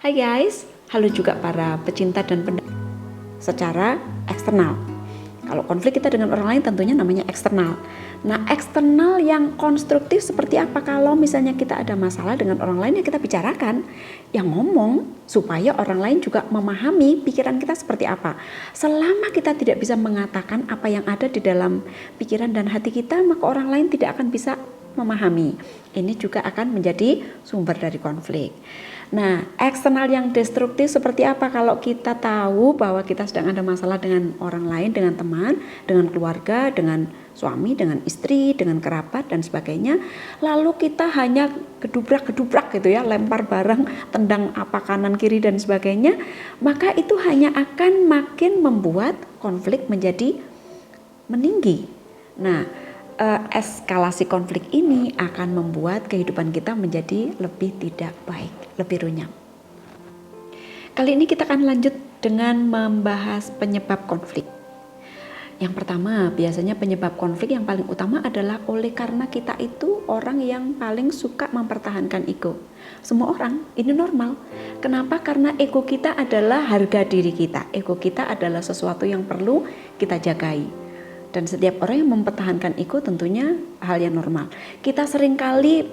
Hai guys, halo juga para pecinta dan pendengar secara eksternal. Kalau konflik kita dengan orang lain tentunya namanya eksternal. Nah, eksternal yang konstruktif seperti apa? Kalau misalnya kita ada masalah dengan orang lain, ya kita bicarakan, yang ngomong supaya orang lain juga memahami pikiran kita seperti apa. Selama kita tidak bisa mengatakan apa yang ada di dalam pikiran dan hati kita, maka orang lain tidak akan bisa memahami. Ini juga akan menjadi sumber dari konflik. Nah, eksternal yang destruktif seperti apa? Kalau kita tahu bahwa kita sedang ada masalah dengan orang lain, dengan teman, dengan keluarga, dengan suami, dengan istri, dengan kerabat dan sebagainya, lalu kita hanya gedubrak-gedubrak gitu ya, lempar barang, tendang apa kanan kiri dan sebagainya, maka itu hanya akan makin membuat konflik menjadi meninggi. Nah, eskalasi konflik ini akan membuat kehidupan kita menjadi lebih tidak baik, lebih runyam. Kali ini kita akan lanjut dengan membahas penyebab konflik. Yang pertama, biasanya penyebab konflik yang paling utama adalah oleh karena kita itu orang yang paling suka mempertahankan ego. Semua orang, ini normal. Kenapa? Karena ego kita adalah harga diri kita. Ego kita adalah sesuatu yang perlu kita jagai. Dan setiap orang yang mempertahankan ego tentunya hal yang normal. Kita seringkali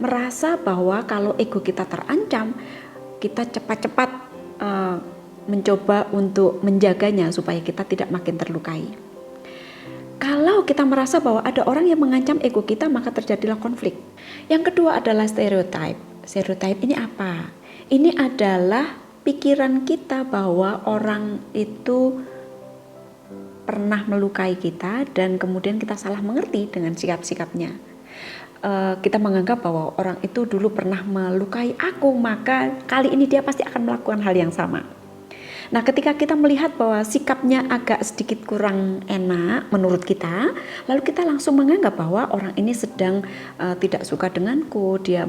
merasa bahwa kalau ego kita terancam, kita cepat-cepat mencoba untuk menjaganya supaya kita tidak makin terlukai. Kalau kita merasa bahwa ada orang yang mengancam ego kita, maka terjadilah konflik. Yang kedua adalah stereotype. Stereotype ini apa? Ini adalah pikiran kita bahwa orang itu pernah melukai kita dan kemudian kita salah mengerti dengan sikap-sikapnya. Kita menganggap bahwa orang itu dulu pernah melukai aku, maka kali ini dia pasti akan melakukan hal yang sama. Nah, ketika kita melihat bahwa sikapnya agak sedikit kurang enak menurut kita, lalu kita langsung menganggap bahwa orang ini sedang tidak suka denganku, dia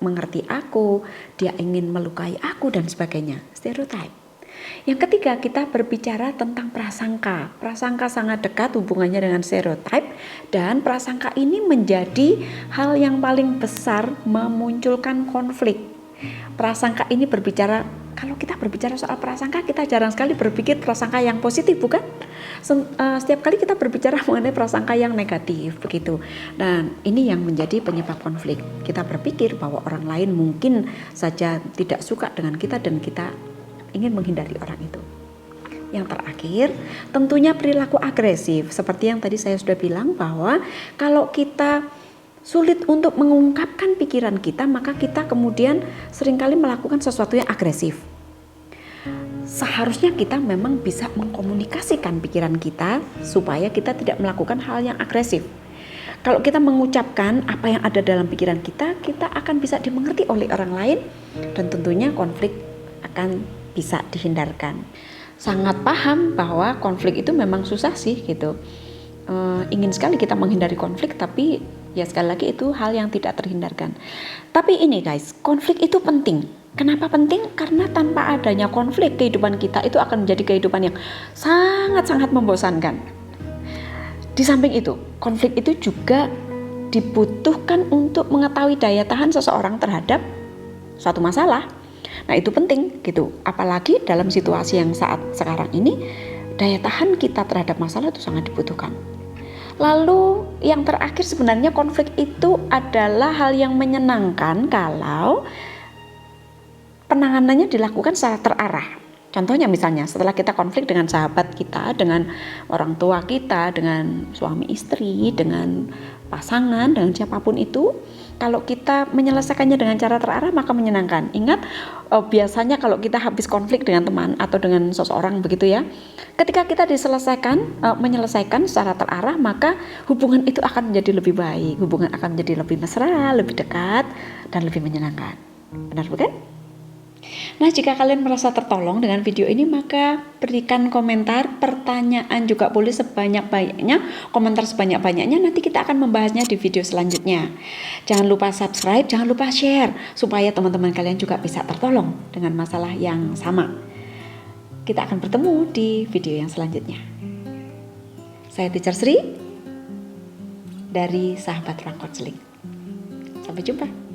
mengerti aku, dia ingin melukai aku dan sebagainya. Stereotype. Yang ketiga, kita berbicara tentang prasangka. Prasangka sangat dekat hubungannya dengan stereotype, dan prasangka ini menjadi hal yang paling besar memunculkan konflik. Prasangka ini berbicara, kalau kita berbicara soal prasangka, kita jarang sekali berpikir prasangka yang positif, bukan? Setiap kali kita berbicara mengenai prasangka yang negatif, begitu. Dan ini yang menjadi penyebab konflik. Kita berpikir bahwa orang lain mungkin saja tidak suka dengan kita dan kita ingin menghindari orang itu. Yang terakhir, tentunya perilaku agresif. Seperti yang tadi saya sudah bilang bahwa kalau kita sulit untuk mengungkapkan pikiran kita, maka kita kemudian seringkali melakukan sesuatu yang agresif. Seharusnya kita memang bisa mengkomunikasikan pikiran kita supaya kita tidak melakukan hal yang agresif. Kalau kita mengucapkan apa yang ada dalam pikiran kita, kita akan bisa dimengerti oleh orang lain dan tentunya konflik akan bisa dihindarkan. Sangat paham bahwa konflik itu memang susah sih gitu. Ingin sekali kita menghindari konflik, tapi ya sekali lagi itu hal yang tidak terhindarkan. Tapi ini guys, konflik itu penting. Kenapa penting? Karena tanpa adanya konflik, kehidupan kita itu akan menjadi kehidupan yang sangat-sangat membosankan. Di samping itu, konflik itu juga dibutuhkan untuk mengetahui daya tahan seseorang terhadap suatu masalah. Nah, itu penting gitu. Apalagi dalam situasi yang saat sekarang ini, daya tahan kita terhadap masalah itu sangat dibutuhkan. Lalu yang terakhir, sebenarnya konflik itu adalah hal yang menyenangkan kalau penanganannya dilakukan secara terarah. Contohnya misalnya setelah kita konflik dengan sahabat kita, dengan orang tua kita, dengan suami istri, dengan pasangan, dengan siapapun itu, kalau kita menyelesaikannya dengan cara terarah maka menyenangkan. Ingat, biasanya kalau kita habis konflik dengan teman atau dengan seseorang begitu ya, ketika kita menyelesaikan secara terarah, maka hubungan itu akan menjadi lebih baik, hubungan akan menjadi lebih mesra, lebih dekat, dan lebih menyenangkan. Benar bukan? Nah, jika kalian merasa tertolong dengan video ini, maka berikan komentar, pertanyaan juga boleh sebanyak-banyaknya, komentar sebanyak-banyaknya, nanti kita akan membahasnya di video selanjutnya. Jangan lupa subscribe, jangan lupa share, supaya teman-teman kalian juga bisa tertolong dengan masalah yang sama. Kita akan bertemu di video yang selanjutnya. Saya Teacher Sri dari Sahabat Ruang Konseling. Sampai jumpa.